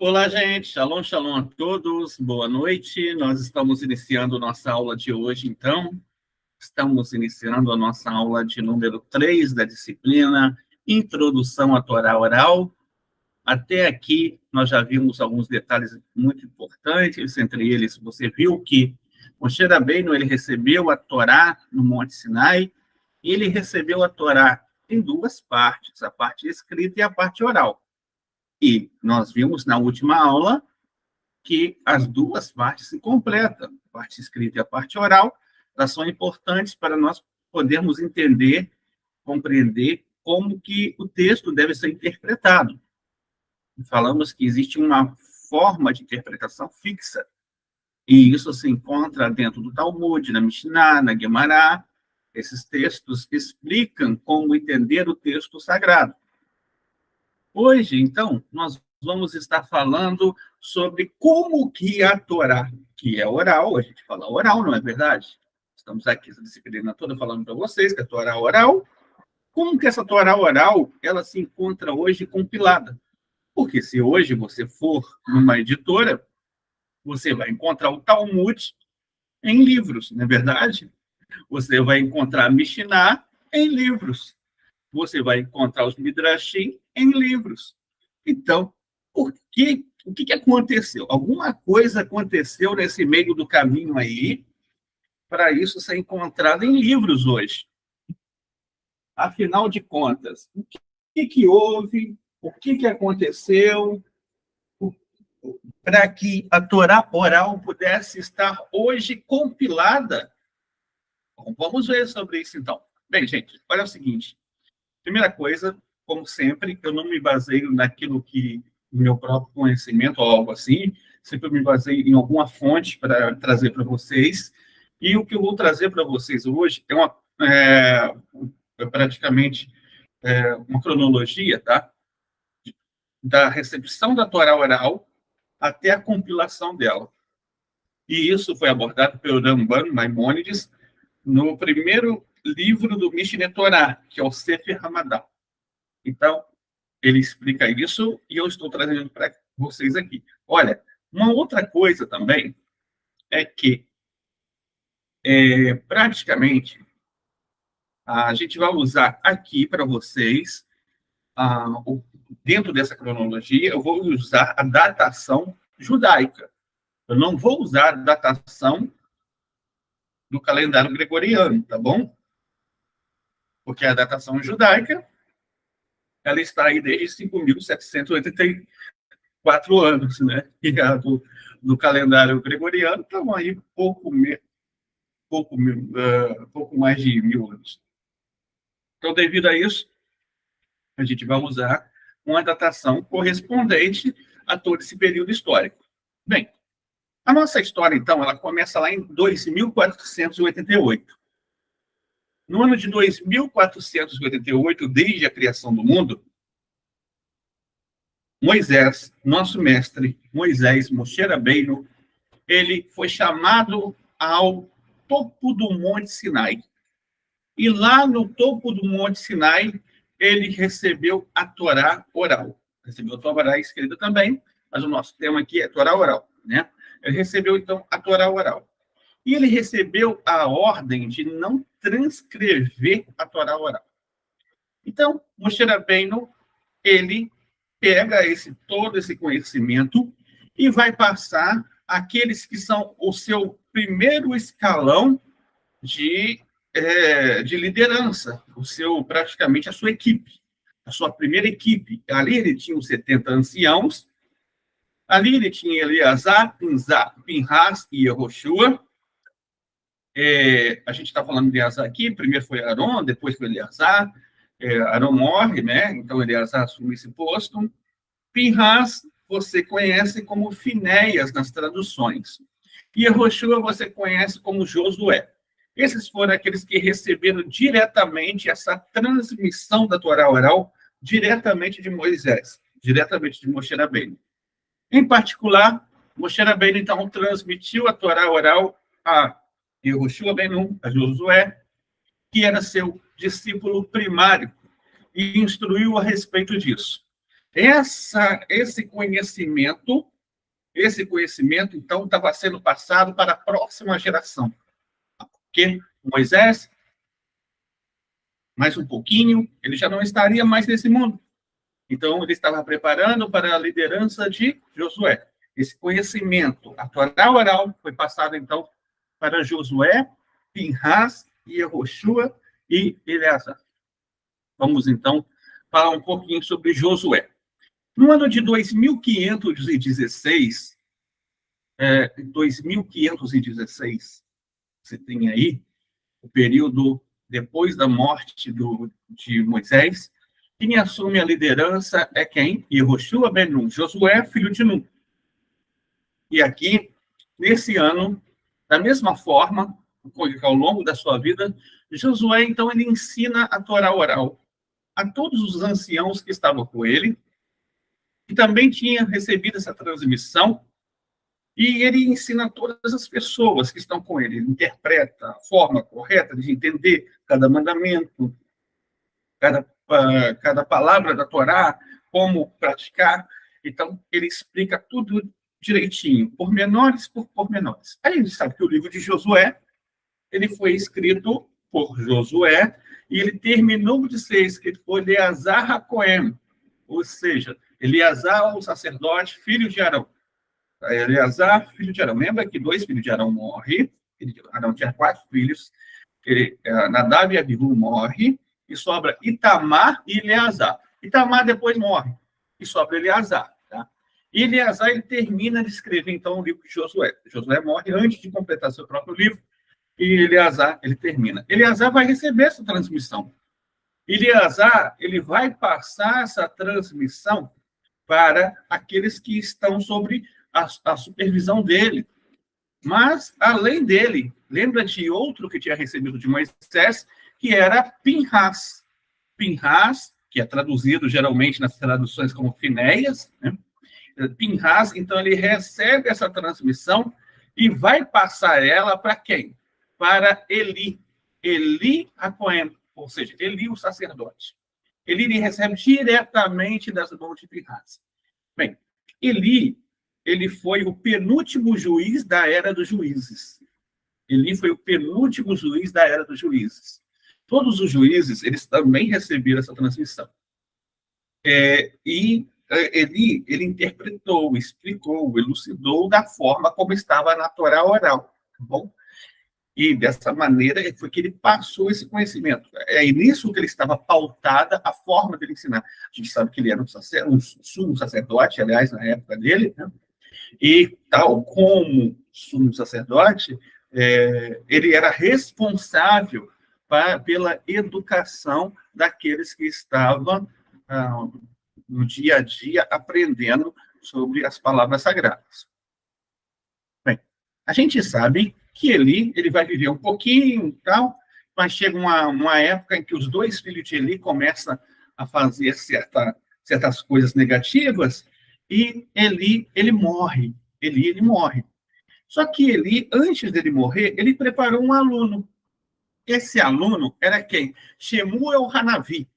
Olá, gente. Shalom, shalom a todos. Boa noite. Nós estamos iniciando nossa aula de hoje, então. Estamos iniciando a nossa aula de número 3 da disciplina Introdução à Torá Oral. Até aqui, nós já vimos alguns detalhes muito importantes. Entre eles, você viu que Moshe Rabbeinu, ele recebeu a Torá no Monte Sinai, e ele recebeu a Torá em duas partes, a parte escrita e a parte oral. E nós vimos na última aula que as duas partes se completam, a parte escrita e a parte oral, elas são importantes para nós podermos entender, compreender como que o texto deve ser interpretado. Falamos que existe uma forma de interpretação fixa, e isso se encontra dentro do Talmud, na Mishnah, na Guemará. Esses textos explicam como entender o texto sagrado. Hoje, então, nós vamos estar falando sobre como que a Torá, que é oral, a gente fala oral, não é verdade? Estamos aqui, essa disciplina toda, falando para vocês que a Torá é oral. Como que essa Torá oral, ela se encontra hoje compilada? Porque se hoje você for numa editora, você vai encontrar o Talmud em livros, não é verdade? Você vai encontrar a Mishnah em livros. Você vai encontrar os Midrashim em livros. Então, o que aconteceu? Alguma coisa aconteceu nesse meio do caminho aí para isso ser encontrado em livros hoje. Afinal de contas, o que houve? O que aconteceu para que a Torá oral pudesse estar hoje compilada? Bom, vamos ver sobre isso, então. Bem, gente, olha o seguinte. Primeira coisa, como sempre, eu não me baseio naquilo que meu próprio conhecimento ou algo assim, sempre me baseio em alguma fonte para trazer para vocês. E o que eu vou trazer para vocês hoje é praticamente uma cronologia, tá? Da recepção da Torá oral até a compilação dela. E isso foi abordado pelo Ramban Maimônides no primeiro livro do Mishneh Torah, que é o Sefer Hamadá. Então, ele explica isso e eu estou trazendo para vocês aqui. Olha, uma outra coisa também é que, praticamente, a gente vai usar aqui para vocês, dentro dessa cronologia, eu vou usar a datação judaica. Eu não vou usar a datação do calendário gregoriano, tá bom? Porque a datação judaica, ela está aí desde 5.784 anos, né? E a do calendário gregoriano estavam aí pouco mais de 1.000 anos. Então, devido a isso, a gente vai usar uma datação correspondente a todo esse período histórico. Bem, a nossa história, então, ela começa lá em 2488. No ano de 2488, desde a criação do mundo, Moisés, nosso mestre, Moisés, Moshe Rabbeinu, ele foi chamado ao topo do Monte Sinai. E lá no topo do Monte Sinai, ele recebeu a Torá oral. Recebeu a Torá escrita também, mas o nosso tema aqui é Torá oral, né? Ele recebeu, então, a Torá oral. E ele recebeu a ordem de não transcrever a Torá oral. Então, Moshe Rabbeinu, ele pega todo esse conhecimento e vai passar àqueles que são o seu primeiro escalão de liderança, praticamente a sua equipe, a sua primeira equipe. Ali ele tinha os 70 anciãos, ali ele tinha Eleazar, Pinhas e Yehoshua. A gente está falando de Eleazar aqui, primeiro foi Aron, depois foi Eleazar. Aron morre, né? Então Eleazar assume esse posto. Pinhas você conhece como Finéias nas traduções. E Yehoshua você conhece como Josué. Esses foram aqueles que receberam diretamente essa transmissão da Torá oral, diretamente de Moisés, diretamente de Moshe Rabbeinu. Em particular, Moshe Rabbeinu, então, transmitiu a Torá oral a Yehoshua ben-Nun, a Josué, que era seu discípulo primário, e instruiu a respeito disso. Esse conhecimento, então, estava sendo passado para a próxima geração. Porque Moisés, mais um pouquinho, ele já não estaria mais nesse mundo. Então, ele estava preparando para a liderança de Josué. Esse conhecimento, a Torá oral, foi passado, então, para Josué, Pinhas, Yehoshua e Eleazar. Vamos, então, falar um pouquinho sobre Josué. No ano de 2516, 2516, você tem aí o período depois da morte de Moisés. Quem assume a liderança é quem? Yehoshua ben Nun, Josué, filho de Nun. E aqui, nesse ano, da mesma forma, ao longo da sua vida, Josué, então, ele ensina a Torá oral a todos os anciãos que estavam com ele, que também tinham recebido essa transmissão, e ele ensina a todas as pessoas que estão com ele. Ele interpreta a forma correta de entender cada mandamento, cada palavra da Torá, como praticar. Então, ele explica tudo direitinho, pormenores por pormenores. Aí a gente sabe que o livro de Josué, ele foi escrito por Josué, e ele terminou de ser escrito por Eleazar HaKohen, ou seja, Eleazar, o sacerdote, filho de Arão. Eleazar, filho de Arão. Lembra que 2 filhos de Arão morrem, Arão tinha 4 filhos, Nadab e Abihu morre, e sobra Itamar e Eleazar. Itamar depois morre, e sobra Eleazar. Tá? E Eleazar, ele termina de escrever, então, o livro de Josué. Josué morre antes de completar seu próprio livro, e Eleazar, ele termina. Eleazar vai receber essa transmissão. Eleazar, ele vai passar essa transmissão para aqueles que estão sobre a supervisão dele. Mas, além dele, lembra de outro que tinha recebido de Moisés, que era Pinhas. Pinhas, que é traduzido geralmente nas traduções como Finéias, né? Pinhas, então, ele recebe essa transmissão e vai passar ela para quem? Para Eli. Eli HaKohen, ou seja, Eli o sacerdote. Ele recebe diretamente das mãos de Pinhas. Bem, Eli, ele foi o penúltimo juiz da era dos juízes. Eli foi o penúltimo juiz da era dos juízes. Todos os juízes, eles também receberam essa transmissão. Ele interpretou, explicou, elucidou da forma como estava na Torá oral. Tá bom? E dessa maneira foi que ele passou esse conhecimento. É nisso que ele estava pautada a forma dele ensinar. A gente sabe que ele era um sumo sacerdote, aliás, na época dele, né? E tal como sumo sacerdote, ele era responsável pela educação daqueles que estavam no dia a dia aprendendo sobre as palavras sagradas. Bem, a gente sabe que ele vai viver um pouquinho e tal, mas chega uma época em que os 2 filhos de Eli começam a fazer certas coisas negativas, e ele morre. Eli morre. Só que Eli, antes dele morrer, ele preparou um aluno. Esse aluno era quem? Shemuel Hanavi,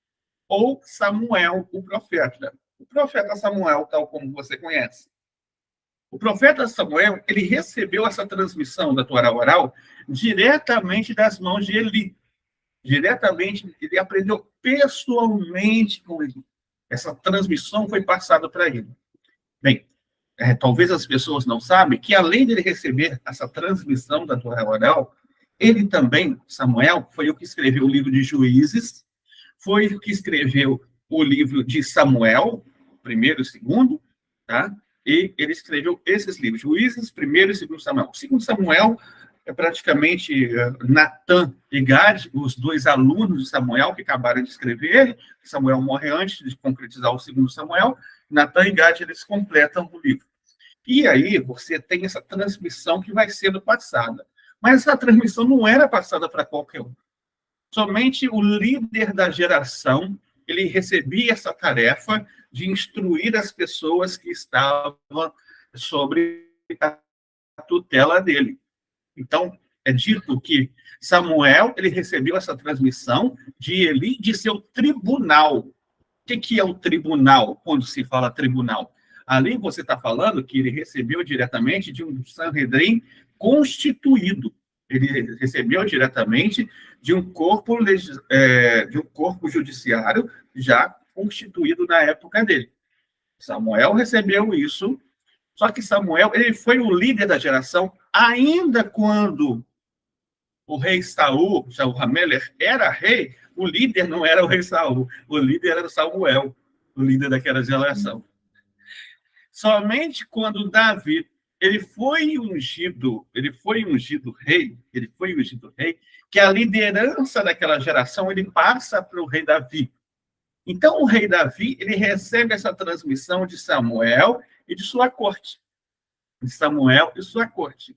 ou Samuel, o profeta. O profeta Samuel, tal como você conhece. O profeta Samuel, ele recebeu essa transmissão da Torá oral diretamente das mãos de Eli. Diretamente, ele aprendeu pessoalmente com ele. Essa transmissão foi passada para ele. Bem, talvez as pessoas não sabem que, além de ele receber essa transmissão da Torá oral, ele também, Samuel, foi o que escreveu o livro de Juízes, foi o que escreveu o livro de Samuel, primeiro e segundo, tá? E ele escreveu esses livros, Juízes, primeiro e segundo Samuel. O segundo Samuel é praticamente Natan e Gad, os 2 alunos de Samuel que acabaram de escrever ele. Samuel morre antes de concretizar o segundo Samuel. Natan e Gad, eles completam o livro. E aí você tem essa transmissão que vai sendo passada. Mas essa transmissão não era passada para qualquer um. Somente o líder da geração, ele recebia essa tarefa de instruir as pessoas que estavam sobre a tutela dele. Então, é dito que Samuel, ele recebeu essa transmissão de Eli, de seu tribunal. que é o tribunal, quando se fala tribunal? Ali você está falando que ele recebeu diretamente de um Sanhedrin constituído. Ele recebeu diretamente de um corpo, de um corpo judiciário já constituído na época dele. Samuel recebeu isso, só que Samuel ele foi o líder da geração ainda quando o rei Saul, Saul Hameler, era rei, o líder não era o rei Saul, o líder era Samuel, o líder daquela geração. Somente quando Davi ele foi ungido rei, que a liderança daquela geração ele passa para o rei Davi. Então o rei Davi ele recebe essa transmissão de Samuel e de sua corte, de Samuel e sua corte.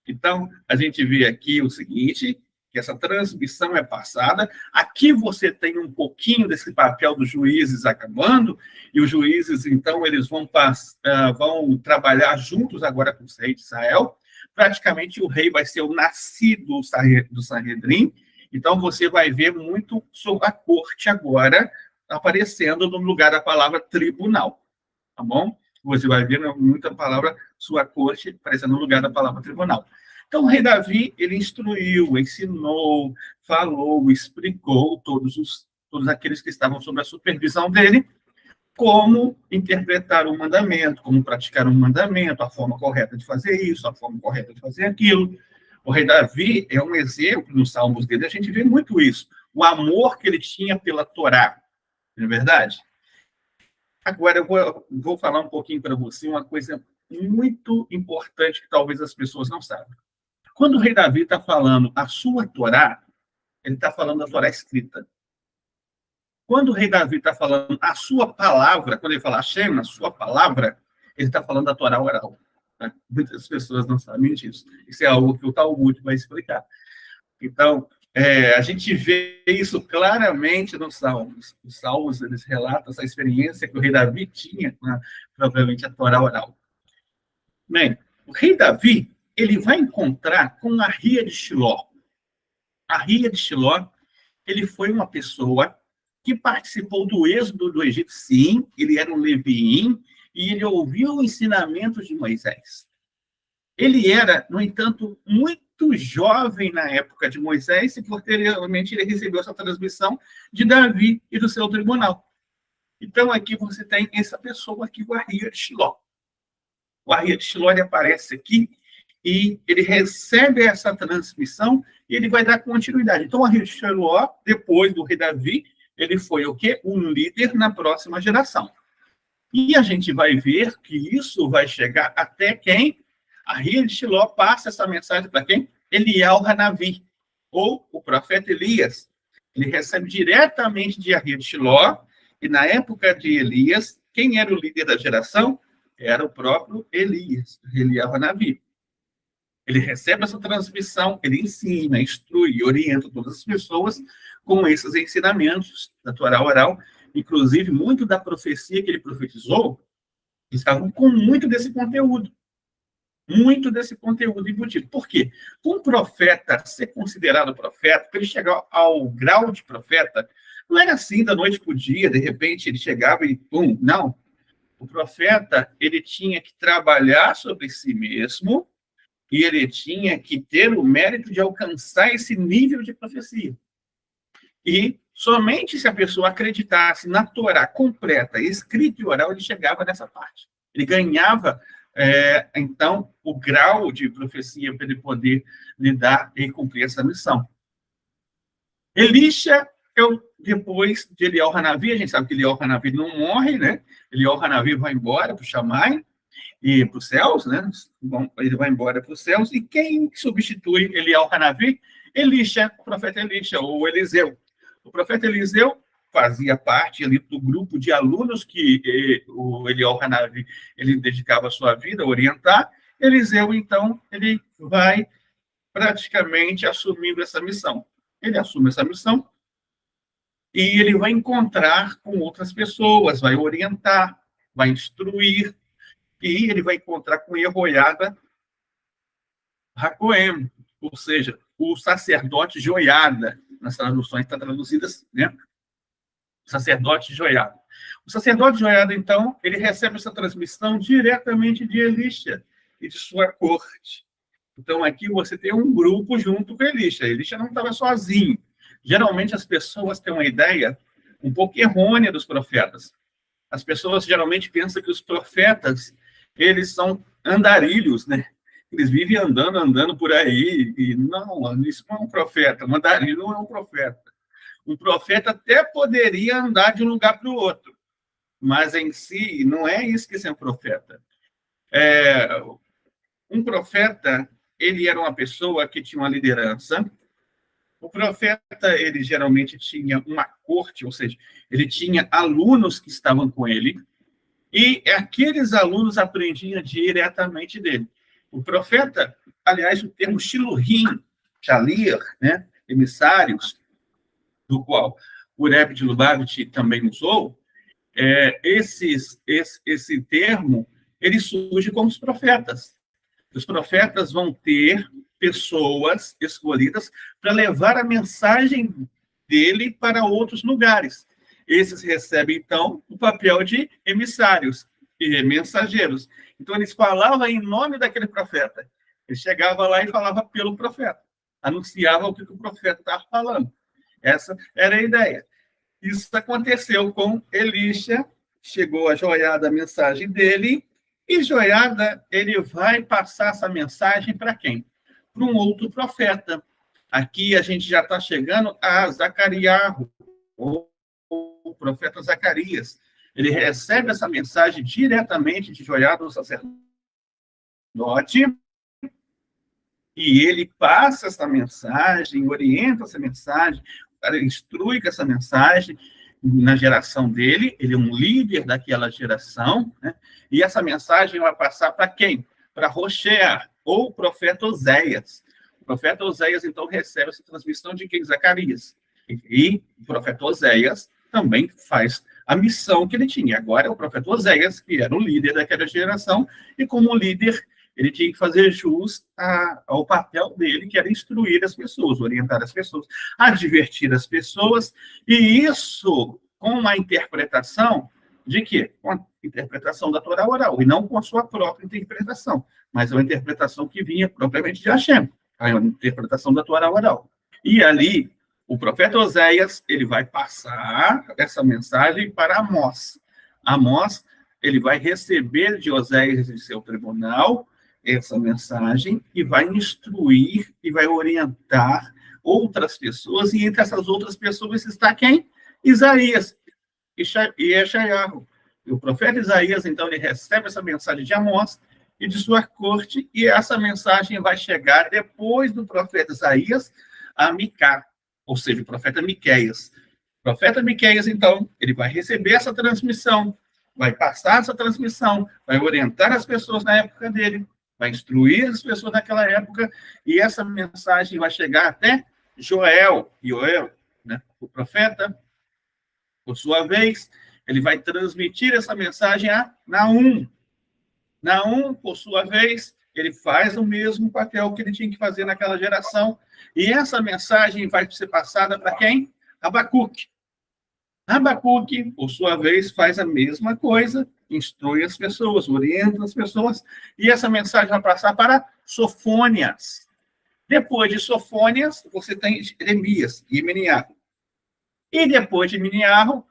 Então, a gente vê aqui o seguinte, que essa transmissão é passada. Aqui você tem um pouquinho desse papel dos juízes acabando, e os juízes, então, eles vão trabalhar juntos agora com o rei de Israel. Praticamente, o rei vai ser o nascido do Sanhedrin. Então, você vai ver muito sobre a corte agora aparecendo no lugar da palavra tribunal, tá bom? Você vai ver muita palavra, sua corte, aparecendo no lugar da palavra tribunal. Então, o rei Davi, ele instruiu, ensinou, falou, explicou todos aqueles que estavam sob a supervisão dele, como interpretar um mandamento, como praticar um mandamento, a forma correta de fazer isso, a forma correta de fazer aquilo. O rei Davi é um exemplo nos salmos dele, a gente vê muito isso, o amor que ele tinha pela Torá, não é verdade? Agora, eu vou falar um pouquinho para você uma coisa muito importante que talvez as pessoas não saibam. Quando o rei Davi está falando a sua Torá, ele está falando a Torá escrita. Quando o rei Davi está falando a sua palavra, quando ele fala Hashem, a sua palavra, ele está falando a Torá oral. Né? Muitas pessoas não sabem disso. Isso é algo que o Talmud vai explicar. Então, a gente vê isso claramente nos Salmos. Os Salmos, eles relatam essa experiência que o rei Davi tinha com, provavelmente, a Torá oral. Bem, o rei Davi, ele vai encontrar com a Ria de Shiló. A Ria de Shiló, ele foi uma pessoa que participou do êxodo do Egito, sim, ele era um leviim, e ele ouviu o ensinamento de Moisés. Ele era, no entanto, muito jovem na época de Moisés, e posteriormente ele recebeu essa transmissão de Davi e do seu tribunal. Então, aqui você tem essa pessoa aqui, o Arria de Shiló. O Arria de Shiló, ele aparece aqui, e ele recebe essa transmissão, e ele vai dar continuidade. Então, o Arria de Shiló, depois do rei Davi, ele foi o quê? Um líder na próxima geração. E a gente vai ver que isso vai chegar até quem? A Ria de Shiló passa essa mensagem para quem? Eliyahu Hanavi, ou o profeta Elias. Ele recebe diretamente de Ria de Shiló, e na época de Elias, quem era o líder da geração? Era o próprio Elias, Eliyahu Hanavi. Ele recebe essa transmissão, ele ensina, instrui, orienta todas as pessoas com esses ensinamentos da Torá oral, inclusive muito da profecia que ele profetizou, estavam com muito desse conteúdo embutido. Por quê? Um profeta ser considerado profeta, para ele chegar ao grau de profeta, não era assim da noite para o dia, de repente ele chegava e pum, não. O profeta, ele tinha que trabalhar sobre si mesmo e ele tinha que ter o mérito de alcançar esse nível de profecia. E somente se a pessoa acreditasse na Torá completa, escrita e oral, ele chegava nessa parte. Ele ganhava, então, o grau de profecia para ele poder lidar e cumprir essa missão. Elisha, depois de Eliyahu Hanavi, a gente sabe que Eliyahu Hanavi não morre, né? Eliyahu Hanavi vai embora para o Shammai e para os céus, né? Ele vai embora para os céus. E quem substitui Eliyahu Hanavi? Elisha, o profeta Elisha, ou Eliseu. O profeta Eliseu fazia parte ali do grupo de alunos que o Eliyahu Hanavi ele dedicava a sua vida a orientar. Eliseu, então, ele vai praticamente assumindo essa missão. Ele assume essa missão e ele vai encontrar com outras pessoas, vai orientar, vai instruir, e ele vai encontrar com Jehoiada Hakoem, ou seja, o sacerdote Joiada, nas traduções estão traduzidas, né? Sacerdote Joiada. O sacerdote Joiada, então, ele recebe essa transmissão diretamente de Elisha e de sua corte. Então, aqui você tem um grupo junto com Elisha. Elisha não estava sozinho. Geralmente, as pessoas têm uma ideia um pouco errônea dos profetas. As pessoas geralmente pensam que os profetas, eles são andarilhos, né? Eles vivem andando por aí. E não, isso não é um profeta. Um andarilho não é um profeta. Um profeta até poderia andar de um lugar para o outro, mas em si não é isso que é um profeta. Um profeta, ele era uma pessoa que tinha uma liderança. O profeta, ele geralmente tinha uma corte, ou seja, ele tinha alunos que estavam com ele, e aqueles alunos aprendiam diretamente dele. O profeta, aliás, o termo shilurim, shalir, né, emissários, do qual o Rebbe de Lubavitch também usou, esse termo, ele surge como os profetas. Os profetas vão ter pessoas escolhidas para levar a mensagem dele para outros lugares. Esses recebem, então, o papel de emissários e mensageiros. Então, eles falavam em nome daquele profeta. Ele chegava lá e falava pelo profeta. Anunciava o que o profeta estava falando. Essa era a ideia. Isso aconteceu com Elisha. Chegou a Joiada a mensagem dele, e Joiada, ele vai passar essa mensagem para quem? Para um outro profeta. Aqui a gente já está chegando a Zacarias, ou o profeta Zacarias. Ele recebe essa mensagem diretamente de Joiada, o sacerdote, e ele passa essa mensagem, orienta essa mensagem, instrui com essa mensagem na geração dele, ele é um líder daquela geração, né? E essa mensagem vai passar para quem? Para Roxea, ou o profeta Oséias. O profeta Oséias, então, recebe essa transmissão de quem? Zacarias. E o profeta Oséias também faz a missão que ele tinha. Agora é o profeta Oséias, que era o líder daquela geração, e como líder, ele tinha que fazer jus ao papel dele, que era instruir as pessoas, orientar as pessoas, advertir as pessoas, e isso com uma interpretação de quê? Com a interpretação da Torá oral, e não com a sua própria interpretação, mas uma interpretação que vinha propriamente de Hashem, a interpretação da Torá oral. E ali, o profeta Oséias, ele vai passar essa mensagem para Amós. Amós, ele vai receber de Oséias em seu tribunal essa mensagem e vai instruir e vai orientar outras pessoas, e entre essas outras pessoas está quem? Isaías e Yeshayahu. E o profeta Isaías, então, ele recebe essa mensagem de Amós e de sua corte, e essa mensagem vai chegar depois do profeta Isaías a Micá, ou seja, o profeta Miqueias. O profeta Miqueias, então, ele vai receber essa transmissão, vai passar essa transmissão, vai orientar as pessoas na época dele, vai instruir as pessoas naquela época, e essa mensagem vai chegar até Joel, né, o profeta, por sua vez, ele vai transmitir essa mensagem a Naum. Naum, por sua vez, ele faz o mesmo papel que ele tinha que fazer naquela geração, e essa mensagem vai ser passada para quem? Abacuque. Abacuque, por sua vez, faz a mesma coisa, instrui as pessoas, orienta as pessoas, e essa mensagem vai passar para Sofônias. Depois de Sofônias, você tem Jeremias e Miniarro. E depois de Miniarro,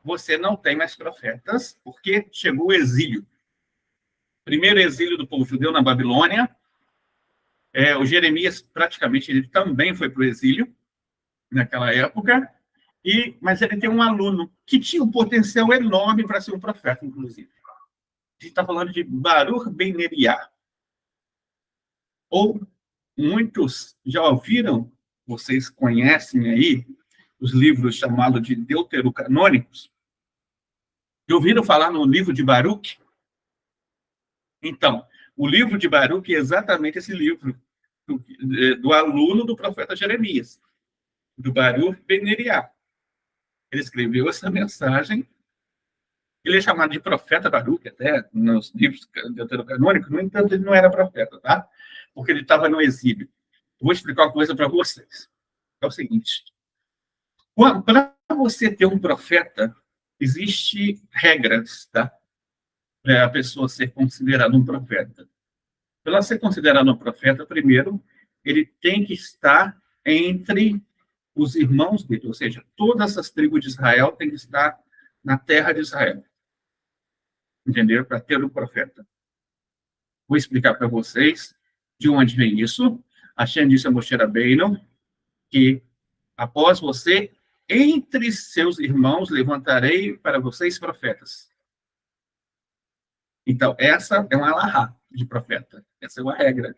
você não tem mais profetas, porque chegou o exílio. Primeiro exílio do povo judeu na Babilônia. O Jeremias, praticamente, ele também foi para o exílio naquela época. Mas ele tem um aluno que tinha um potencial enorme para ser um profeta, inclusive. A gente está falando de Baruch ben Neriah. Ou muitos já ouviram, vocês conhecem aí, os livros chamados de deuterocanônicos. Já ouviram falar no livro de Baruch? Então, o livro de Baruch é exatamente esse livro do aluno do profeta Jeremias, do Baruch ben Neriah. Ele escreveu essa mensagem. Ele é chamado de profeta Baruch, até nos livros deuterocanônicos. No entanto, ele não era profeta, tá? Porque ele estava no exílio. Eu vou explicar uma coisa para vocês. É o seguinte: para você ter um profeta, Existem regras, tá? Para a pessoa ser considerada um profeta. Para ela ser considerada um profeta, primeiro, ele tem que estar entre os irmãos dele, ou seja, todas as tribos de Israel têm que estar na terra de Israel, entendeu? Para ter um profeta. Vou explicar para vocês de onde vem isso. Hashem disse a Moshe Rabbeinu que após você, entre seus irmãos, levantarei para vocês profetas. Então, essa é uma alahá de profeta. Essa é uma regra.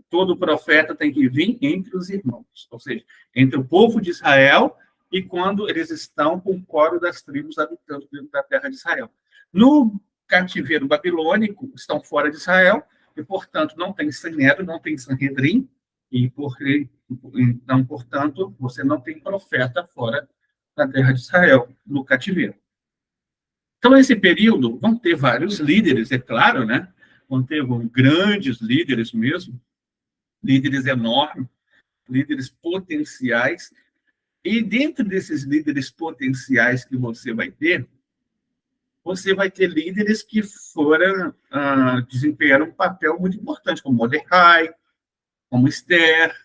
Todo profeta tem que vir entre os irmãos, ou seja, entre o povo de Israel e quando eles estão com o coro das tribos habitando dentro da terra de Israel. No cativeiro babilônico, estão fora de Israel e, portanto, não tem Sinédrio, não tem Sanhedrin, então, portanto, você não tem profeta fora da terra de Israel, no cativeiro. Então, nesse período, vão ter vários líderes, é claro, né? Vão ter grandes líderes mesmo, líderes enormes, líderes potenciais, e dentro desses líderes potenciais que você vai ter líderes que desempenharam um papel muito importante, como Mordecai, como Esther,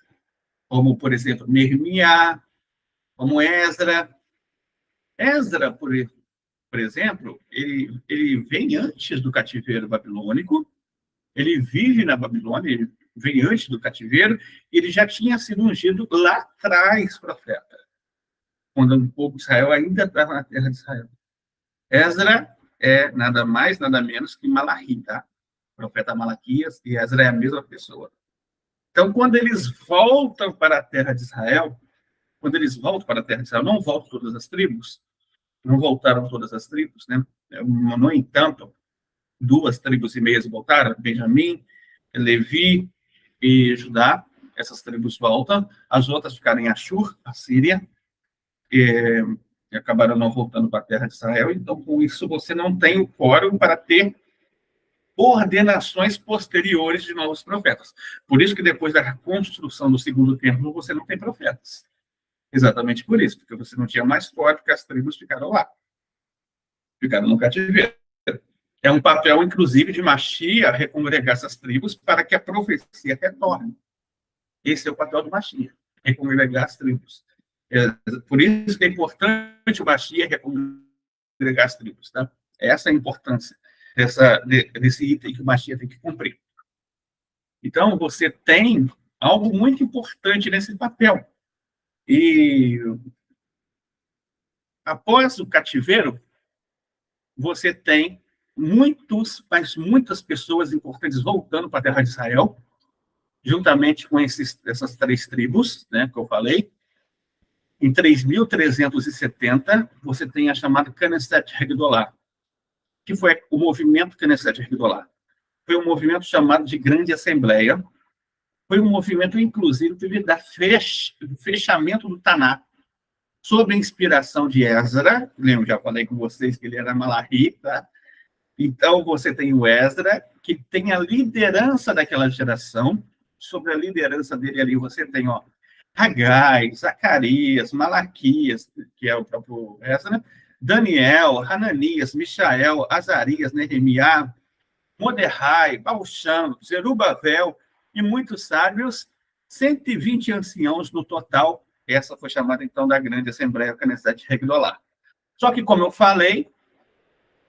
como, por exemplo, Neemiá, como Esdra. Esdra, por exemplo, ele vem antes do cativeiro babilônico, ele vive na Babilônia, ele vem antes do cativeiro, ele já tinha sido ungido lá atrás, profeta, quando o povo de Israel ainda estava na terra de Israel. Esdra é nada mais, nada menos que Malachi, tá? O profeta Malaquias e Esdra é a mesma pessoa. Então, quando eles voltam para a terra de Israel, não voltam todas as tribos, não voltaram todas as tribos, né? No entanto, 2,5 tribos voltaram, Benjamim, Levi e Judá, essas tribos voltam, as outras ficaram em Ashur, a Síria, e acabaram não voltando para a terra de Israel, então, com isso, você não tem o quórum para ter ordenações posteriores de novos profetas. Por isso que depois da construção do segundo templo, você não tem profetas. Exatamente por isso, porque você não tinha mais quórum, porque as tribos ficaram lá. Ficaram no cativeiro. É um papel, inclusive, de Mashiach recongregar essas tribos para que a profecia retorne. Esse é o papel do Mashiach, recongregar as tribos. Por isso que é importante o Mashiach recongregar as tribos. Tá? Essa é a importância desse item que o Mashiach tem que cumprir. Então, você tem algo muito importante nesse papel. E após o cativeiro, você tem muitas pessoas importantes voltando para a terra de Israel, juntamente com essas 3 tribos, né, que eu falei. Em 3.370, você tem a chamada Knesset Hagdolah, que foi o movimento Knesset Hagdolah. Foi um movimento chamado de Grande Assembleia. Foi um movimento, inclusive, do fechamento do Taná, sob a inspiração de Esdra. Lembro, já falei com vocês que ele era Malachi, tá? Então, você tem o Esdra, que tem a liderança daquela geração. Sobre a liderança dele ali, você tem, Hagai, Zacarias, Malaquias, que é o próprio Esdra, Daniel, Hananias, Michael, Azarias, Nehemiá, Mordecai, Baal-Shan, Zerubabel e muitos sábios, 120 anciãos no total. Essa foi chamada, então, da Grande Assembleia Knesset Hagdolah. Só que, como eu falei,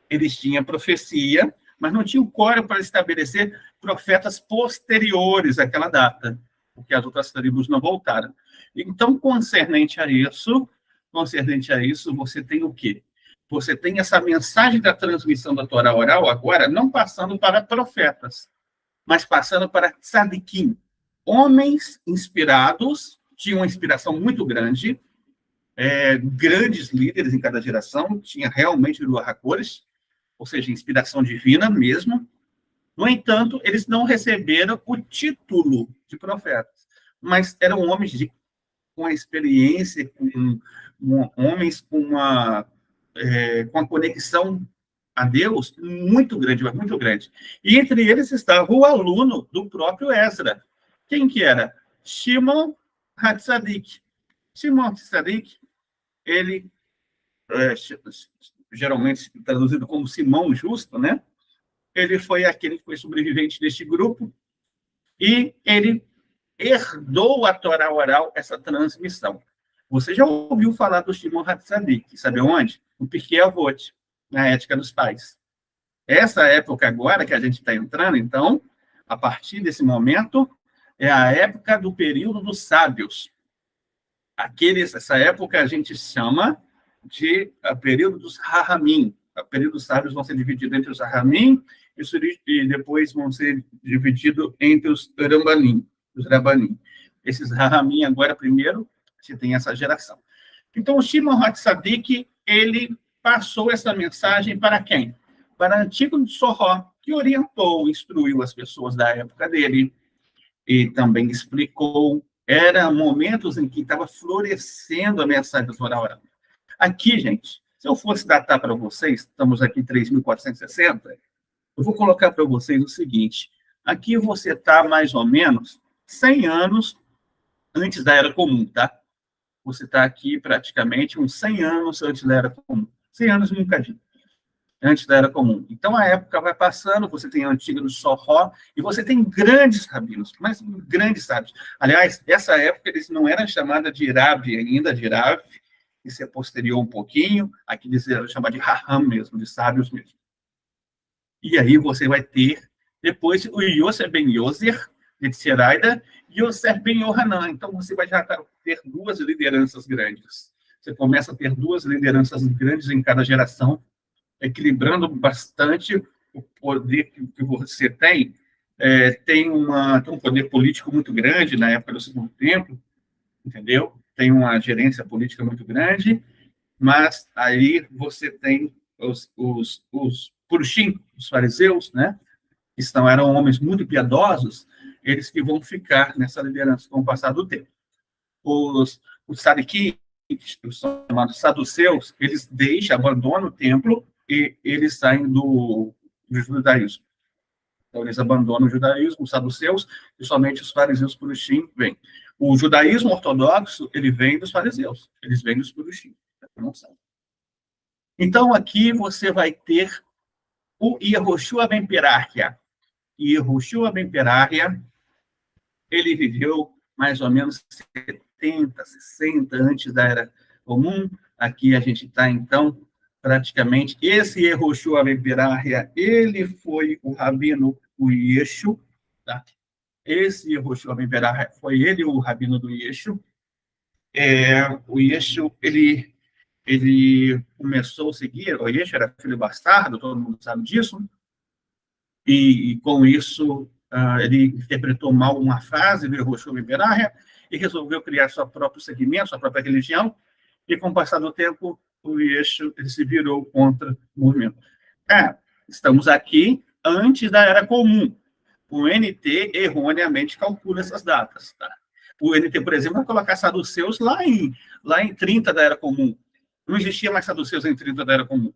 eles tinham profecia, mas não tinham quórum para estabelecer profetas posteriores àquela data, porque as outras tribos não voltaram. Então, concernente a isso, você tem o quê? Você tem essa mensagem da transmissão da Torá oral agora, não passando para profetas, mas passando para tzadikim, homens inspirados, tinham uma inspiração muito grande, grandes líderes em cada geração, tinha realmente Ruach HaKodesh, ou seja, inspiração divina mesmo. No entanto, eles não receberam o título de profetas, mas eram homens com a experiência, homens com uma conexão a Deus muito grande, mas muito grande. E entre eles estava o aluno do próprio Esdra. Quem que era? Shimon HaTzadik. Shimon HaTzadik, ele geralmente traduzido como Simão Justo, né? Ele foi aquele que foi sobrevivente deste grupo e ele herdou a Torá oral, essa transmissão. Você já ouviu falar do Shimon Hatzadik, sabe onde? No Pirkei Avot, na Ética dos Pais. Essa época agora que a gente está entrando, então, a partir desse momento, é a época do período dos sábios. Essa época a gente chama de período dos Rahamim. O período dos sábios vão ser divididos entre os Rahamim e depois vão ser divididos entre os Rambanim. Esses Rahamim, agora, primeiro, você tem essa geração. Então, o Shimon Hatzadik, ele passou essa mensagem para quem? Para Antígono de Sorró, que orientou, instruiu as pessoas da época dele, e também explicou, eram momentos em que estava florescendo a mensagem do Torá oral. Aqui, gente, se eu fosse datar para vocês, estamos aqui em 3.460, eu vou colocar para vocês o seguinte, aqui você está mais ou menos 100 anos antes da Era Comum, tá? Você está aqui praticamente uns 100 anos antes da Era Comum. 100 anos e um bocadinho antes da Era Comum. Então, a época vai passando, você tem a Antígono de Sorró, e você tem grandes rabinos, mas grandes sábios. Aliás, essa época eles não eram chamados de Rav ainda, de Rav, isso é posterior um pouquinho, aqui eles eram chamados de Raham mesmo, de sábios mesmo. E aí você vai ter, depois, o Yosef ben Yoser, de Tseraida, e Yosef ben Yohanan. Então, você vai já ter duas lideranças grandes. Você começa a ter duas lideranças grandes em cada geração, equilibrando bastante o poder que você tem. Tem um poder político muito grande na época do Segundo Templo, entendeu? Tem uma gerência política muito grande, mas aí você tem os Purushim, os fariseus, né? Eram homens muito piedosos, eles que vão ficar nessa liderança com o passar do tempo. Os Sadiquim, os chamados saduceus, eles abandonam o templo e eles saem do judaísmo. Então, eles abandonam o judaísmo, os saduceus, e somente os fariseus purushim vêm. O judaísmo ortodoxo, ele vem dos fariseus, eles vêm dos purushim. Não sabe. Então, aqui você vai ter o Yehoshua ben Perachia. Yehoshua ben Perachia, ele viveu mais ou menos 70, 60 antes da Era Comum. Aqui a gente está, então, praticamente, esse Yehoshua ben Perachia, ele foi o rabino do Yeshu, tá? Esse Yehoshua ben Perachia foi ele o rabino do Yeshu. O Yeshu, ele começou a seguir, o Yeshu era filho bastardo, todo mundo sabe disso, e com isso, ele interpretou mal uma frase do Yehoshua ben Perachia e resolveu criar seu próprio segmento, sua própria religião, e com o passar do tempo, o Yeshu ele se virou contra o movimento. Estamos aqui antes da Era Comum. O NT erroneamente calcula essas datas. Tá? O NT, por exemplo, vai colocar saduceus lá em 30 da Era Comum. Não existia mais saduceus em 30 da Era Comum.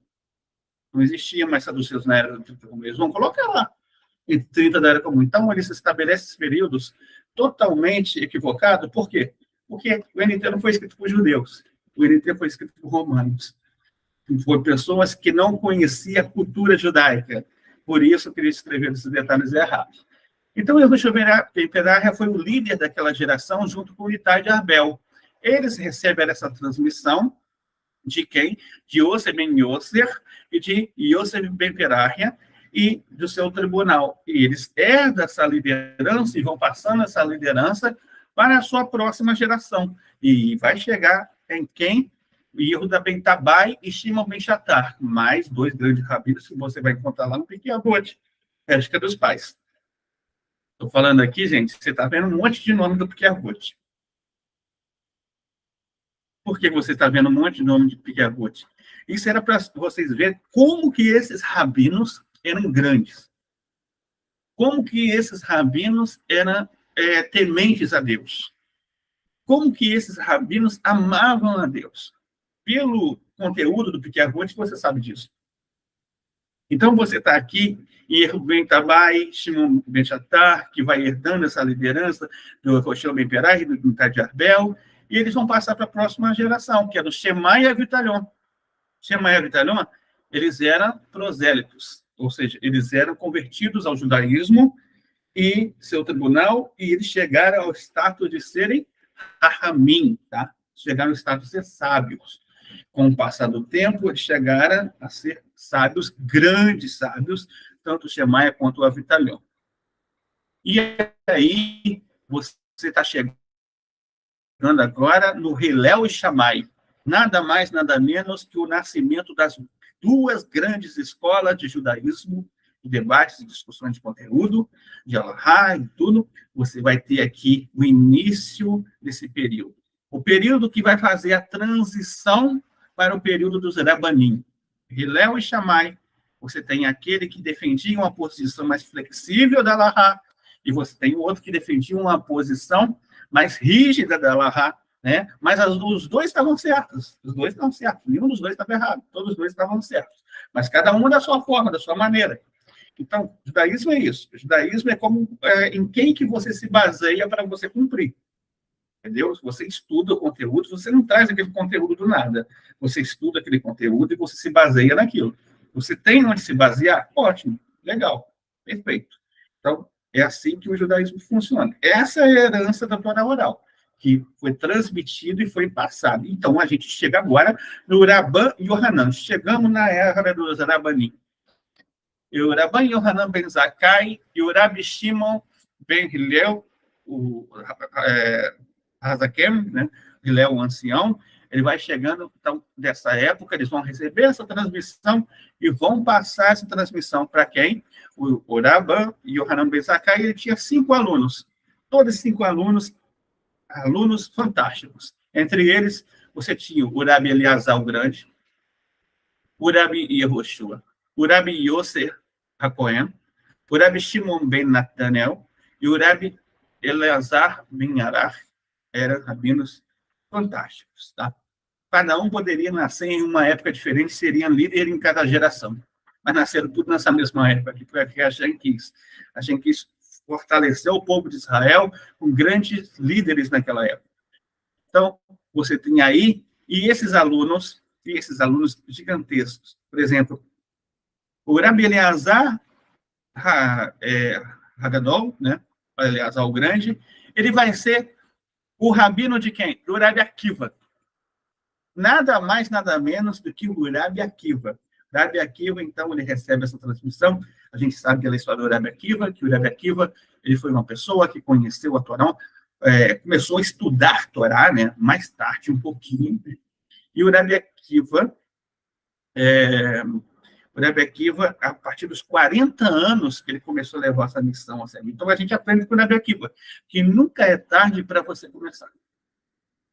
Não existia mais saduceus na Era Comum. Eles vão colocar lá em 30 da Era Comum. Então, eles estabelecem esses períodos totalmente equivocados. Por quê? Porque o NT não foi escrito por judeus. O NT foi escrito por romanos. Por pessoas que não conheciam a cultura judaica. Por isso que ele escreveu esses detalhes errados. Então, Yehoshua ben Perachia foi o líder daquela geração, junto com o Itai de Arbel. Eles receberam essa transmissão de quem? De Yosef ben Yoser e de Yosef ben Perachia e do seu tribunal. E eles herdam essa liderança e vão passando essa liderança para a sua próxima geração. E vai chegar em quem? Yehuda ben Tabai e Shimon ben Shatar, mais dois grandes rabinos que você vai encontrar lá no Pirkei Avot, Ética dos Pais. Estou falando aqui, gente, você está vendo um monte de nome do Pirkei Avot. Por que você está vendo um monte de nome de Pirkei Avot? Isso era para vocês verem como que esses rabinos eram grandes. Como que esses rabinos eram tementes a Deus. Como que esses rabinos amavam a Deus. Pelo conteúdo do Pirkei Avot, você sabe disso. Então, você está aqui, Yehuda ben Tabai, Shimon ben Shatar, que vai herdando essa liderança do Yehoshua ben Perachia, do Itai de Arbel, e eles vão passar para a próxima geração, que é do Shemai Avitalion. Shemai Avitalion, eles eram prosélitos, ou seja, eles eram convertidos ao judaísmo e seu tribunal, e eles chegaram ao status de serem Rahamim, tá? Chegaram ao status de ser sábios. Com o passar do tempo, eles chegaram a ser sábios, grandes sábios, tanto o Shemaia quanto o Avitalion. E aí, você está chegando agora no Hillel e Shammai. Nada mais, nada menos que o nascimento das duas grandes escolas de judaísmo, de debates e discussões de conteúdo, de Alahá e tudo. Você vai ter aqui o início desse período. O período que vai fazer a transição para o período dos Rabanim. Hillel e Shammai, você tem aquele que defendia uma posição mais flexível da Alahá, e você tem o outro que defendia uma posição mais rígida da Alahá, né? Mas os dois estavam certos. Os dois estavam certos. Nenhum dos dois estava errado. Todos os dois estavam certos. Mas cada um da sua forma, da sua maneira. Então, o judaísmo é isso. O judaísmo é como em quem que você se baseia para você cumprir. Entendeu? Você estuda o conteúdo, você não traz aquele conteúdo do nada. Você estuda aquele conteúdo e você se baseia naquilo. Você tem onde se basear? Ótimo. Legal. Perfeito. Então, é assim que o judaísmo funciona. Essa é a herança da Torá oral, que foi transmitido e foi passado. Então, a gente chega agora no Rabban Yohanan. Chegamos na era dos Rabanim. E o Rabban Yohanan ben Zakkai e o Rabi Shimon ben Hillel, o Hazakem, né? Hillel, o ancião, ele vai chegando, então, dessa época, eles vão receber essa transmissão e vão passar essa transmissão para quem? O Rabban Yohanan ben Zakkai, ele tinha 5 alunos. Todos esses 5 alunos fantásticos. Entre eles, você tinha o Rabi Eleazar o Grande, o Rabi Yehoshua, o Rabi Yosef HaKohen, o Rabi Shimon ben Natanel e o Rabi Eleazar ben Arach. Eram rabinos fantásticos, tá? Cada um poderia nascer em uma época diferente, seriam líder em cada geração. Mas nasceram tudo nessa mesma época, que foi a que a Hashem quis. A Hashem quis fortalecer o povo de Israel com grandes líderes naquela época. Então, você tem aí, e esses alunos gigantescos. Por exemplo, o Rabi Eleazar Hagadol, né? O Eleazar o Grande, ele vai ser o rabino de quem? Do Rabi Akiva. Nada mais, nada menos do que o Rabi Akiva. Rabi Akiva, então, ele recebe essa transmissão. A gente sabe pela história do Rabi Akiva, que o Rabi Akiva, ele foi uma pessoa que conheceu a Torá, começou a estudar a Torá, né, mais tarde, um pouquinho. E o Rabi Akiva, a partir dos 40 anos que ele começou a levar essa missão a sério. Então, a gente aprende com o Rabi Akiva, que nunca é tarde para você começar.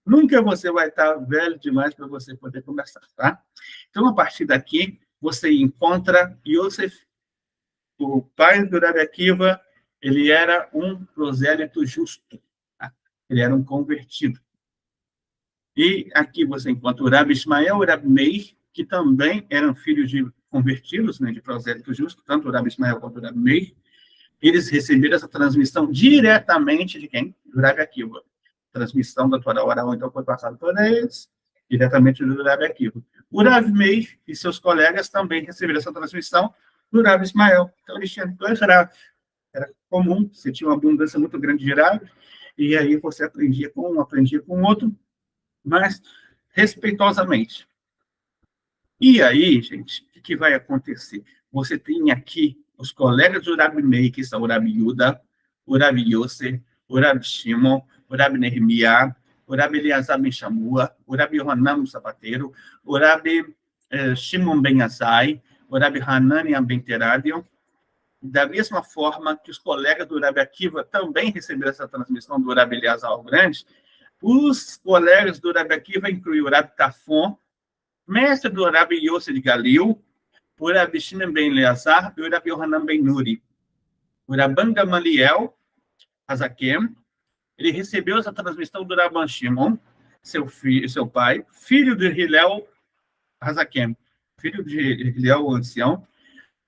Nunca você vai estar velho demais para você poder começar, tá? Então, a partir daqui, você encontra Yosef, o pai do Rabi Akiva, ele era um prosélito justo, tá? Ele era um convertido. E aqui você encontra o Rabi Ismael e o Rabi Meir, que também eram filhos de convertidos, né, de prosélito justo, tanto o Rabi Ismael quanto o Rabi Meir. Eles receberam essa transmissão diretamente de quem? Do Rabi Akiva. Transmissão da Torá oral, então, foi passada por eles, diretamente do Rabi Akiva. O Rabi Meir e seus colegas também receberam essa transmissão do Rabi Ismael. Então, eles tinham 2 Rabi. Era comum, você tinha uma abundância muito grande de Rabi, e aí você aprendia com um, aprendia com outro, mas respeitosamente. E aí, gente, o que vai acontecer? Você tem aqui os colegas do Rabi Meir, que são o Rabi Yuda, o Rabi Yosef, o Rabi Shimon, o Rabi Nehemiah, o Rabi Eleazar ben Shamua, o Rabi Yohanan Sabateiro, o Rabi Shimon ben Azai, o Rabi Hanania ben Teradion. Da mesma forma que os colegas do Rabi Akiva também receberam essa transmissão do Rabi Eleazar o Grande, os colegas do Rabi Akiva incluem o Rabi Tafon, mestre do Rabi Yosef de Galil, o Rabi Shimon ben Eleazar e o Rabi Yohanan ben Nuri. O Rabban Gamaliel Hazakem, ele recebeu essa transmissão do Rabban Shimon, seu pai, filho de Hillel Hazakem, filho de Hillel, o ancião,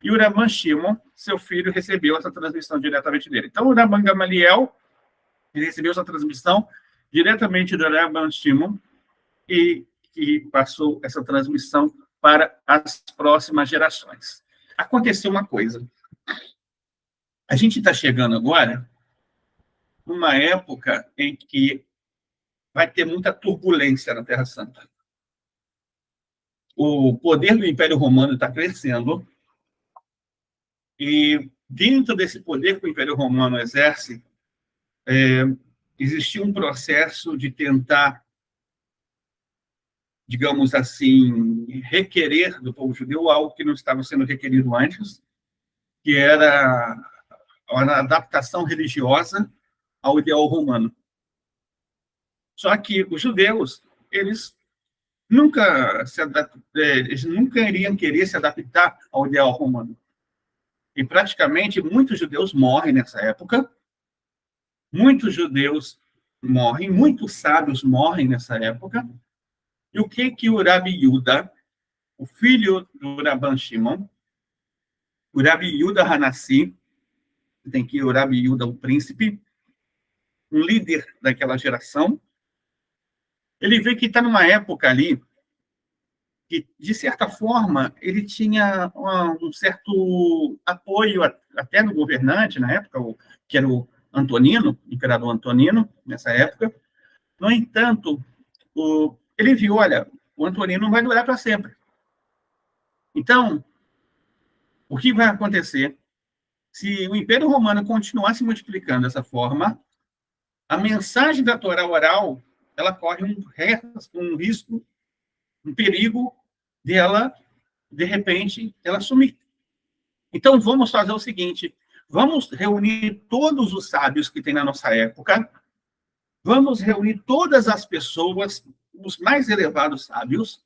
e o Rabban Shimon, seu filho, recebeu essa transmissão diretamente dele. Então, o Rabban Gamaliel, ele recebeu essa transmissão diretamente do Rabban Shimon e passou essa transmissão para as próximas gerações. Aconteceu uma coisa. A gente está chegando agora numa época em que vai ter muita turbulência na Terra Santa. O poder do Império Romano está crescendo e, dentro desse poder que o Império Romano exerce, existia um processo de tentar, digamos assim, requerer do povo judeu algo que não estava sendo requerido antes, que era a adaptação religiosa ao ideal romano. Só que os judeus, eles nunca iriam querer se adaptar ao ideal romano. E praticamente muitos judeus morrem nessa época, muitos judeus morrem, muitos sábios morrem nessa época. E o que o Rabi Yuda, o filho do Rabban Shimon, o Rabi Yuda Hanassi, tem que o Rabi Yuda, o príncipe, um líder daquela geração, ele vê que está numa época ali que, de certa forma, ele tinha um certo apoio até no governante, na época, que era o Antonino, o imperador Antonino, nessa época. No entanto, ele viu, olha, o Antonino não vai durar para sempre. Então, o que vai acontecer? Se o Império Romano continuar se multiplicando dessa forma, a mensagem da Torá oral, ela corre um risco, um perigo dela, de repente, ela sumir. Então, vamos fazer o seguinte, vamos reunir todos os sábios que tem na nossa época, vamos reunir todas as pessoas, os mais elevados sábios,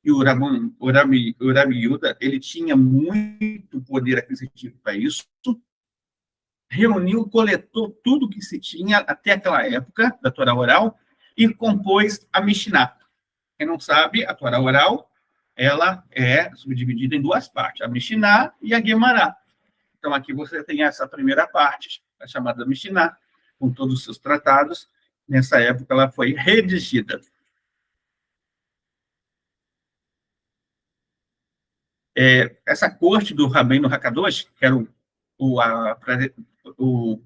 e o Rabi Yuda, ele tinha muito poder aquisitivo para isso, reuniu, coletou tudo que se tinha até aquela época da Torá oral e compôs a Mishnah. Quem não sabe, a Torá oral, ela é subdividida em duas partes, a Mishnah e a Gemara. Então, aqui você tem essa primeira parte, a chamada Mishnah, com todos os seus tratados. Nessa época, ela foi redigida. Essa corte do Rabbeinu Hakadosh, que era o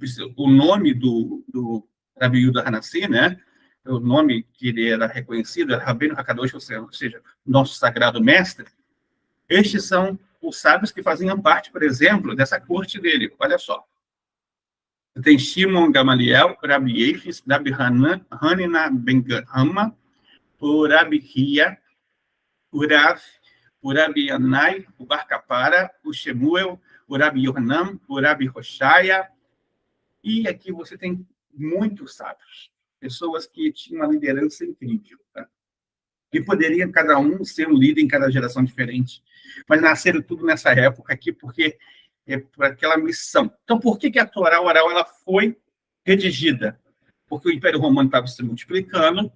nome do Rabi Yuda Hanassi, né? O nome que ele era reconhecido era Rabbeinu Hakadosh, ou seja, nosso sagrado mestre. Estes são os sábios que faziam parte, por exemplo, dessa corte dele. Olha só. Tem Shimon Gamaliel, Rabi Eifes, Rabi Hanina Ben Gamma, o Rabi Hia, o Rav, o Rabi Anai, o Bar Kapara, o Shemuel, o Rabi Yohanan, o Rabi Roshaya. E aqui você tem muitos sábios, pessoas que tinham uma liderança incrível, tá? Que poderiam cada um ser um líder em cada geração diferente, mas nasceram tudo nessa época aqui, porque é por aquela missão. Então, por que a Torá oral ela foi redigida? Porque o Império Romano estava se multiplicando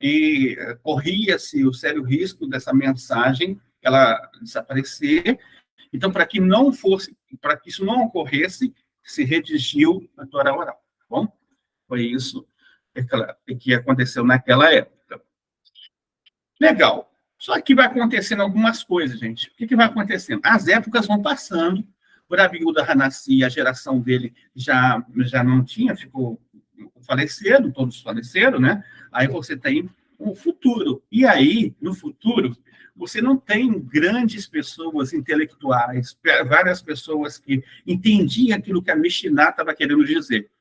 e corria-se o sério risco dessa mensagem ela desaparecer. Então, para que isso não ocorresse, se redigiu a Torá oral. Tá bom? Foi isso que aconteceu naquela época. Legal. Só que vai acontecendo algumas coisas, gente. O que vai acontecendo? As épocas vão passando. O Rabi Yuda Hanassi, a geração dele já não tinha, ficou faleceram, todos faleceram, né? Aí você tem um futuro. E aí, no futuro, você não tem grandes pessoas intelectuais, várias pessoas que entendiam aquilo que a Mishnah estava querendo dizer.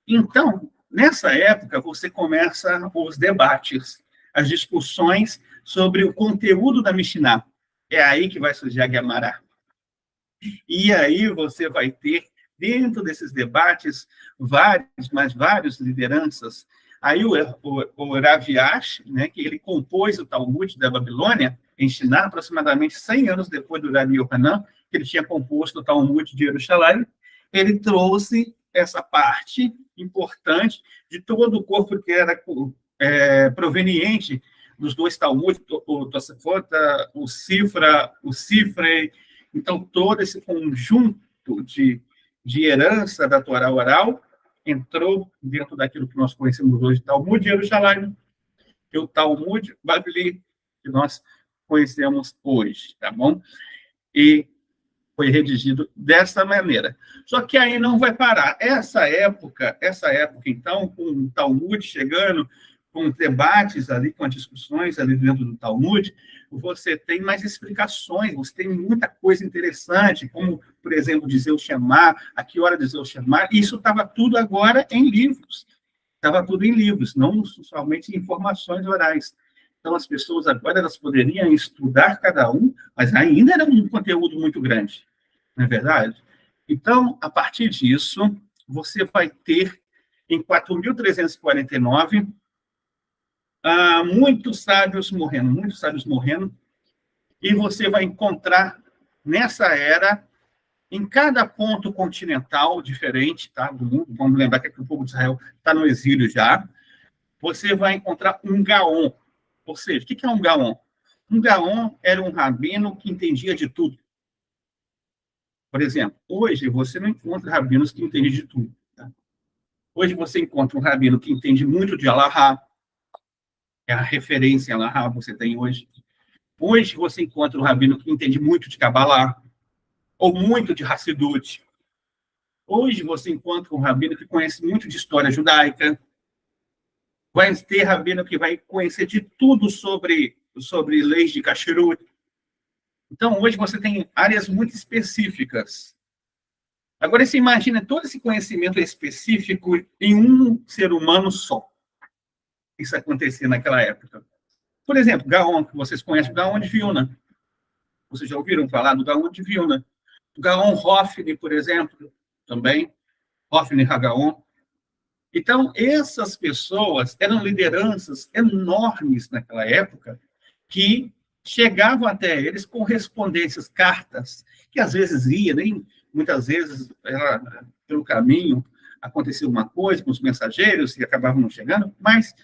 Então, nessa época, você começa os debates, as discussões sobre o conteúdo da Mishnah. É aí que vai surgir a Gemara. E aí você vai ter, dentro desses debates, vários lideranças. Aí o Rav Ash, né, que ele compôs o Talmud da Babilônia, em Shinar, aproximadamente 100 anos depois do Rabi Yohanan, que ele tinha composto o Talmud de Jerusalém, ele trouxe essa parte importante de todo o corpo que era proveniente dos dois Talmud, o Tosafot, o Sifra, o Sifrei. Então, todo esse conjunto de herança da Torá oral entrou dentro daquilo que nós conhecemos hoje, Talmud de Jerusalém, e o Talmud Bavli, que nós conhecemos hoje, tá bom? E foi redigido dessa maneira. Só que aí não vai parar. Essa época, então, com o Talmud chegando, com os debates ali, com as discussões ali dentro do Talmud, você tem mais explicações, você tem muita coisa interessante, como, por exemplo, dizer o Shema, a que hora dizer o Shema, e isso estava tudo agora em livros. Estava tudo em livros, não somente em informações orais. Então, as pessoas agora elas poderiam estudar cada um, mas ainda era um conteúdo muito grande, não é verdade? Então, a partir disso, você vai ter, em 4.349, muitos sábios morrendo, e você vai encontrar, nessa era, em cada ponto continental diferente tá, do mundo, vamos lembrar que o povo de Israel está no exílio já, você vai encontrar um Gaon. Ou seja, o que é um Gaon? Um Gaon era um rabino que entendia de tudo. Por exemplo, hoje você não encontra rabinos que entendem de tudo. Tá? Hoje você encontra um rabino que entende muito de Alahá, é a referência em Alahá que você tem hoje. Hoje você encontra um rabino que entende muito de Kabbalah, ou muito de Hassidut. Hoje você encontra um rabino que conhece muito de história judaica. Vai ter rabino que vai conhecer de tudo sobre leis de Kashrut. Então, hoje você tem áreas muito específicas. Agora, você imagina todo esse conhecimento específico em um ser humano só. Isso acontecia naquela época. Por exemplo, Gaon, que vocês conhecem, o Gaon de Vilna. Vocês já ouviram falar do Gaon de Vilna? O Gaon Hofni, por exemplo, também. Hofni Hagaon. Então, essas pessoas eram lideranças enormes naquela época que chegavam até eles com correspondências, cartas, que às vezes ia, nem muitas vezes pelo caminho acontecia uma coisa com os mensageiros e acabavam não chegando, mas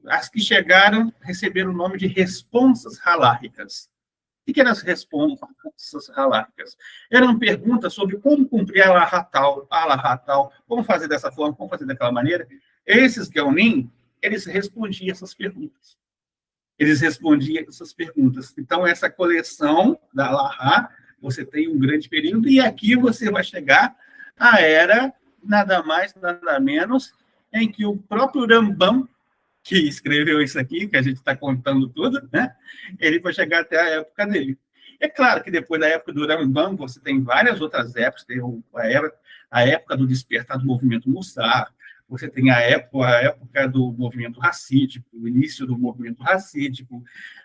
as que chegaram receberam o nome de responsas haláricas. O que eram as responsas haláricas? Eram perguntas sobre como cumprir a alahá tal, como fazer dessa forma, como fazer daquela maneira. Esses Geonim, eles respondiam essas perguntas. Eles respondiam essas perguntas. Então, essa coleção da alahá, você tem um grande período, e aqui você vai chegar à era, nada mais, nada menos, em que o próprio Rambam, que escreveu isso aqui, que a gente está contando tudo, né? Ele vai chegar até a época dele. É claro que depois da época do Rambam, você tem várias outras épocas, tem a época do despertar do movimento Mussar, você tem a época do movimento racídico, o início do movimento racídico,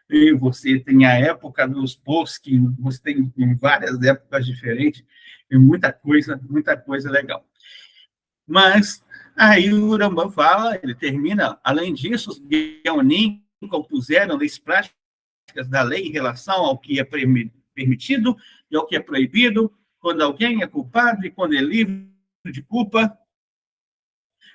e você tem a época dos poskim, você tem várias épocas diferentes, e muita coisa legal. Mas aí o Rambam fala, ele termina, além disso, os Geonim compuseram leis práticas da lei em relação ao que é permitido e ao que é proibido, quando alguém é culpado e quando é livre de culpa,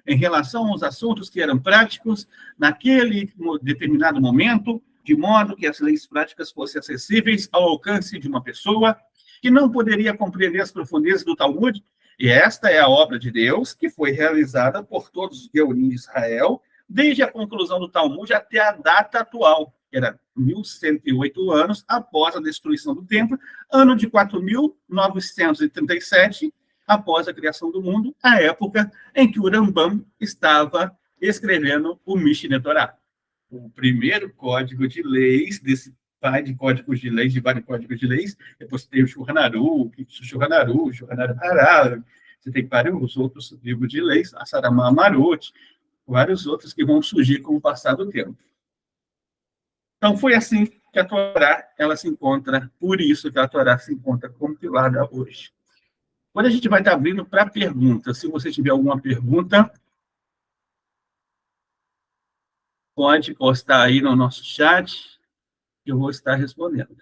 em relação aos assuntos que eram práticos naquele determinado momento, de modo que as leis práticas fossem acessíveis ao alcance de uma pessoa que não poderia compreender as profundezas do Talmud. E esta é a obra de Deus que foi realizada por todos os Geonim de Israel, desde a conclusão do Talmud até a data atual, que era 1.108 anos após a destruição do templo, ano de 4.937, após a criação do mundo, a época em que o Rambam estava escrevendo o Mishneh Torah, o primeiro código de leis desse pai de códigos de leis, de vários códigos de leis. Depois tem o Shulchan Aruch, você tem vários outros livros de leis, a Saramá Marot, vários outros que vão surgir com o passar do tempo. Então, foi assim que a Torá, ela se encontra, por isso que a Torá se encontra compilada hoje. Agora a gente vai estar abrindo para perguntas. Se você tiver alguma pergunta, pode postar aí no nosso chat, que eu vou estar respondendo.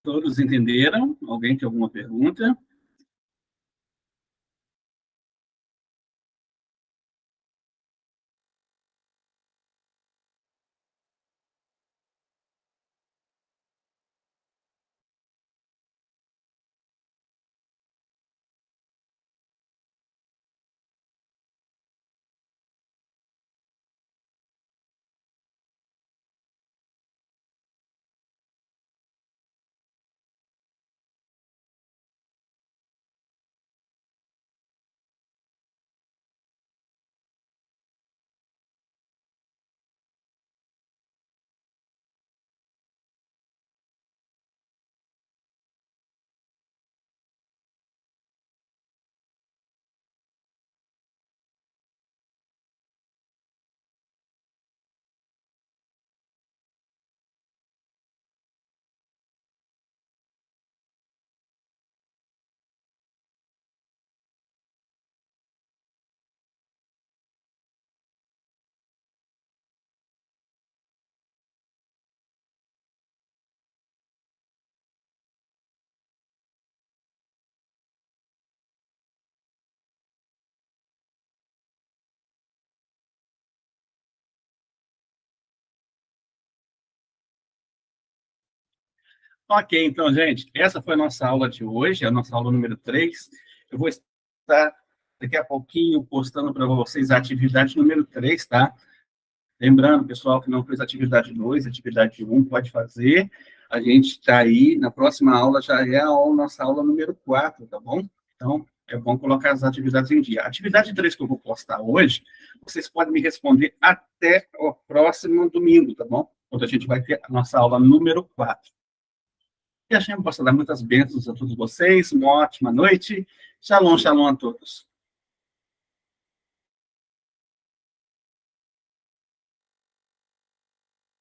Todos entenderam? Alguém tem alguma pergunta? Ok, então, gente, essa foi a nossa aula de hoje, a nossa aula número 3. Eu vou estar daqui a pouquinho postando para vocês a atividade número 3, tá? Lembrando, pessoal, que não fez atividade 2, atividade 1, pode fazer. A gente está aí, na próxima aula já é a nossa aula número 4, tá bom? Então, é bom colocar as atividades em dia. A atividade 3 que eu vou postar hoje, vocês podem me responder até o próximo domingo, tá bom? Quando a gente vai ter a nossa aula número 4. E a gente possa dar muitas bênçãos a todos vocês, uma ótima noite. Shalom, shalom a todos.